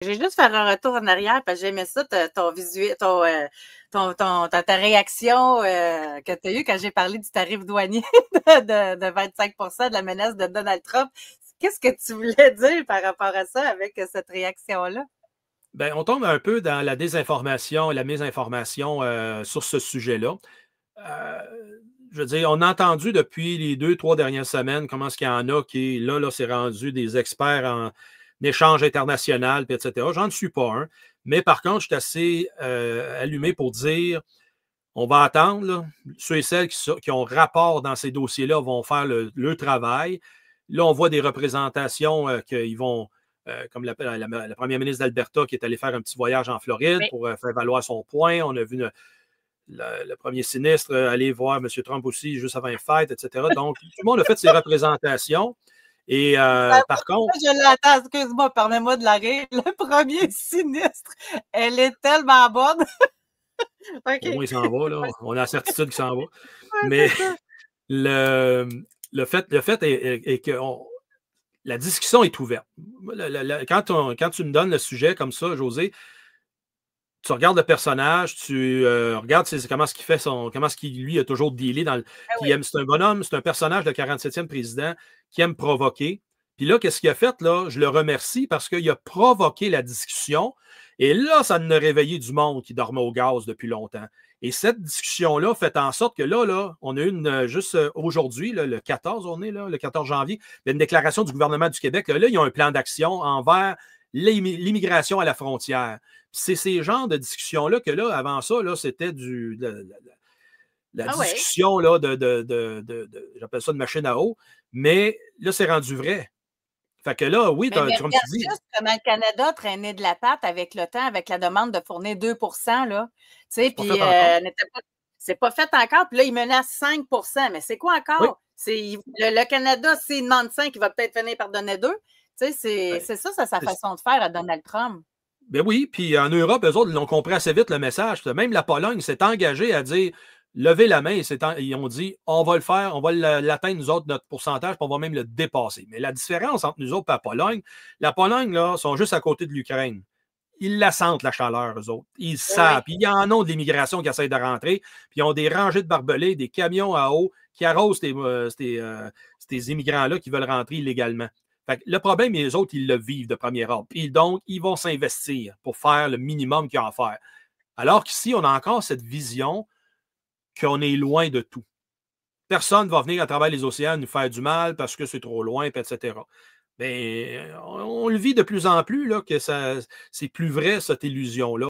J'ai juste faire un retour en arrière parce que j'aimais ça, ton visuel, ta réaction que tu as eue quand j'ai parlé du tarif douanier de 25% de la menace de Donald Trump. Qu'est-ce que tu voulais dire par rapport à ça avec cette réaction-là? Ben, on tombe un peu dans la désinformation, la mésinformation sur ce sujet-là. Euh, je veux dire, on a entendu depuis les 2, 3 dernières semaines comment est-ce qu'il y en a qui, là, c'est rendu des experts en échange international, puis etc. J'en suis pas un. Mais par contre, je suis assez allumé pour dire on va attendre. Là, ceux et celles qui ont rapport dans ces dossiers-là vont faire le travail. Là, on voit des représentations qu'ils vont, comme la première ministre d'Alberta qui est allée faire un petit voyage en Floride Oui. pour faire valoir son point. On a vu le premier sinistre aller voir M. Trump aussi juste avant les fêtes, etc. Donc, tout le monde a fait ses représentations. Et par contre. Je l'entends, excuse-moi, permets-moi de la rire. Le premier sinistre, elle est tellement bonne. Au OK. moins, il s'en va, là. On a la certitude qu'il s'en va. Ouais, Mais c'est ça. le, le fait est que la discussion est ouverte. Quand tu me donnes le sujet comme ça, José, tu regardes le personnage, tu regardes comment est-ce qu'il fait comment est-ce qu'il, lui, a toujours dealé Ah puis oui. c'est un bonhomme, c'est un personnage de 47e président qui aime provoquer. Puis là, qu'est-ce qu'il a fait, là? Je le remercie parce qu'il a provoqué la discussion. Et là, ça en a réveillé du monde qui dormait au gaz depuis longtemps. Et cette discussion-là fait en sorte que là, on a une, juste aujourd'hui, là, le 14, on est là, le 14 janvier, il y a une déclaration du gouvernement du Québec. Là, il y a un plan d'action envers l'immigration à la frontière. C'est ces genres de discussions-là que là, avant ça, là, c'était la Ah oui. discussion là, j'appelle ça de machine à eau, mais là, c'est rendu vrai. Fait que là, oui, Mais comme tu regarde dis. juste comment le Canada traînait de la patte avec le temps, avec la demande de fournir 2%, là. Tu sais, C'est pas puis fait encore. c'est pas fait encore, puis là, il menace 5%. Mais c'est quoi Oui. encore? Le Canada, s'il demande 5, il va peut-être finir par donner 2. Tu sais, Ben, c'est ça, sa façon de faire à Donald Trump. ben oui, puis en Europe, eux autres, ils l'ont compris assez vite le message. Même la Pologne s'est engagée à dire levez la main. Ils ont dit on va le faire, on va l'atteindre, nous autres, notre pourcentage, puis on va même le dépasser. Mais la différence entre nous autres et la Pologne, là, sont juste à côté de l'Ukraine. Ils la sentent, la chaleur, eux autres. Ils savent. Oui. Puis il y en a de l'immigration qui essaie de rentrer. Puis ils ont des rangées de barbelés, des camions à eau qui arrosent ces immigrants-là qui veulent rentrer illégalement. Fait que le problème, les autres, ils le vivent de premier ordre. Puis donc, ils vont s'investir pour faire le minimum qu'il y a à faire. Alors qu'ici, on a encore cette vision qu'on est loin de tout. Personne ne va venir à travers les océans nous faire du mal parce que c'est trop loin, etc. Mais on le vit de plus en plus, là, que c'est plus vrai, cette illusion-là.